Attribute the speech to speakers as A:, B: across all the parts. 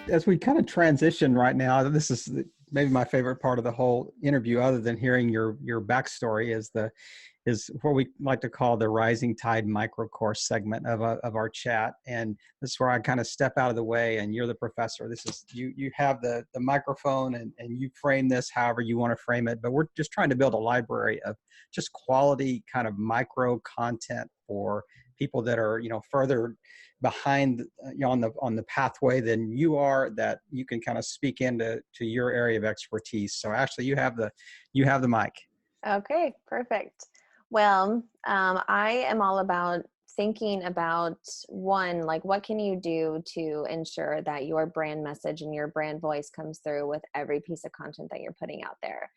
A: as we kind of transition right now, this is maybe my favorite part of the whole interview, other than hearing your backstory, is what we like to call the rising tide micro course segment of our chat. And this is where I kind of step out of the way, and you're the professor. This is you have the microphone, and you frame this however you want to frame it. But we're just trying to build a library of just quality kind of micro content for people that are further behind on the pathway than you are, that you can kind of speak into your area of expertise. So Ashley, you have the mic.
B: Okay, perfect. Well, I am all about thinking about one, like what can you do to ensure that your brand message and your brand voice comes through with every piece of content that you're putting out there.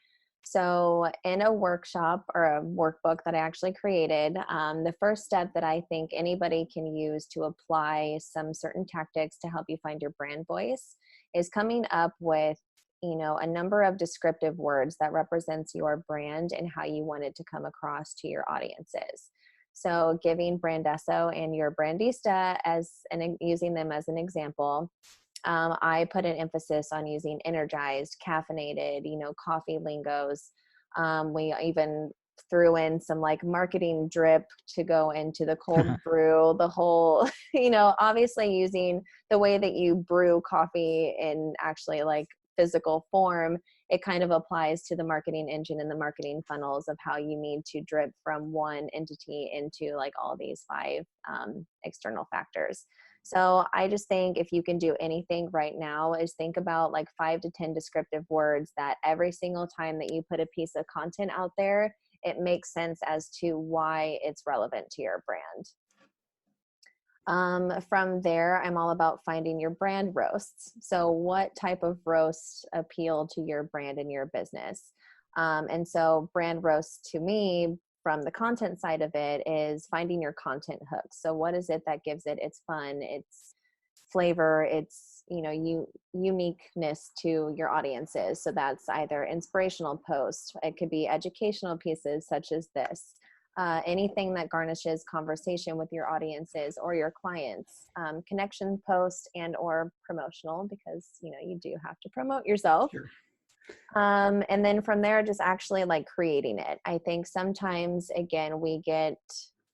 B: So in a workshop or a workbook that I actually created, the first step that I think anybody can use to apply some certain tactics to help you find your brand voice is coming up with a number of descriptive words that represents your brand and how you want it to come across to your audiences. So giving Brandesso and your Brandista and using them as an example, I put an emphasis on using energized, caffeinated, coffee lingos. We even threw in some like marketing drip to go into the cold brew, the whole, obviously using the way that you brew coffee in actually like physical form. It kind of applies to the marketing engine and the marketing funnels of how you need to drip from one entity into like all these five external factors. So I just think if you can do anything right now is think about like 5 to 10 descriptive words that every single time that you put a piece of content out there, it makes sense as to why it's relevant to your brand. From there, I'm all about finding your brand roasts. So what type of roasts appeal to your brand and your business? And so brand roasts to me, from the content side of it, is finding your content hooks. So what is it that gives it its fun, its flavor, its uniqueness to your audiences? So that's either inspirational posts, it could be educational pieces such as this, anything that garnishes conversation with your audiences or your clients, connection post and or promotional, because you do have to promote yourself.
A: Sure.
B: And then from there, just actually like creating it. I think sometimes, again, we get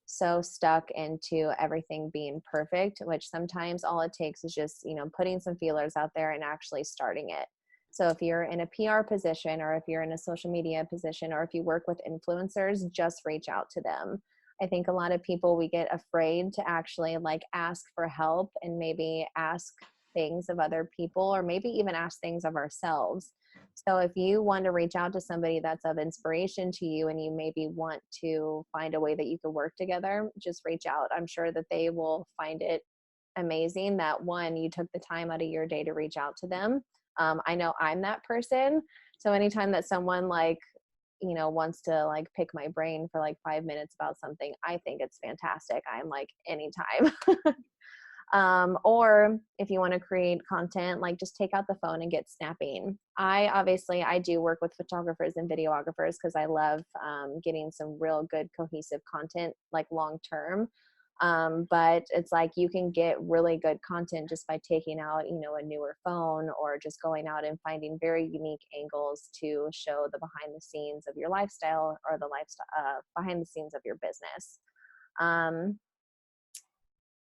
B: so stuck into everything being perfect, which sometimes all it takes is just, putting some feelers out there and actually starting it. So if you're in a PR position, or if you're in a social media position, or if you work with influencers, just reach out to them. I think a lot of people, we get afraid to actually like ask for help and maybe ask things of other people, or maybe even ask things of ourselves. So if you want to reach out to somebody that's of inspiration to you and you maybe want to find a way that you could work together, just reach out. I'm sure that they will find it amazing that one, you took the time out of your day to reach out to them. I know I'm that person. So anytime that someone wants to like pick my brain for like 5 minutes about something, I think it's fantastic. I'm like, anytime. Or if you want to create content, like just take out the phone and get snapping. I do work with photographers and videographers because I love getting some real good cohesive content like long term. But it's like you can get really good content just by taking out, a newer phone, or just going out and finding very unique angles to show the behind the scenes of your lifestyle, or the lifestyle behind the scenes of your business.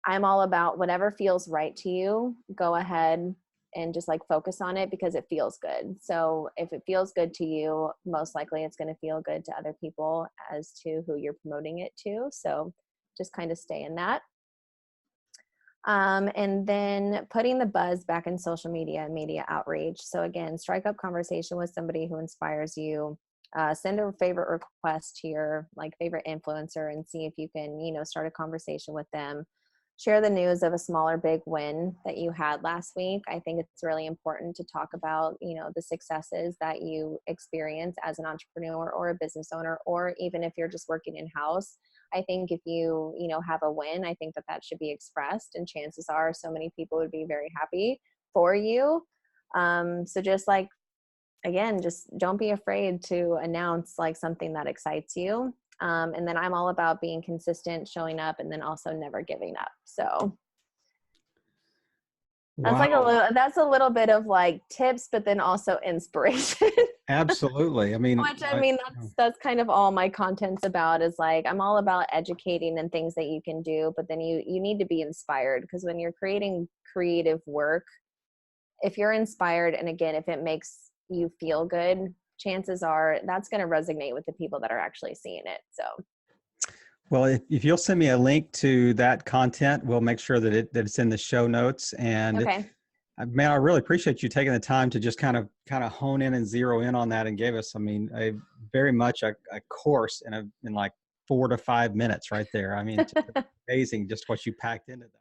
B: I'm all about whatever feels right to you, go ahead and just like focus on it because it feels good. So if it feels good to you, most likely it's going to feel good to other people as to who you're promoting it to. So just kind of stay in that. And then putting the buzz back in social media and media outreach. So again, strike up conversation with somebody who inspires you. Send a favorite request to your like favorite influencer and see if you can, start a conversation with them. Share the news of a small or big win that you had last week. I think it's really important to talk about, the successes that you experience as an entrepreneur or a business owner, or even if you're just working in-house. I think if you, have a win, I think that should be expressed, and chances are so many people would be very happy for you. So just like, again, just don't be afraid to announce like something that excites you. And then I'm all about being consistent, showing up, and then also never giving up. So That's like a
A: Wow.
B: little, that's a little bit of like tips, but then also inspiration.
A: Absolutely. I mean,
B: Which I mean, that's kind of all my content's about, is like I'm all about educating and things that you can do, but then you need to be inspired, because when you're creating creative work, if you're inspired, and again, if it makes you feel good, chances are that's going to resonate with the people that are actually seeing it. So
A: well, if you'll send me a link to that content, we'll make sure that it's in the show notes. And
B: okay.
A: man, I really appreciate you taking the time to just kind of hone in and zero in on that, and gave us, I mean, a very much a course in like 4 to 5 minutes right there. I mean, just amazing just what you packed into that.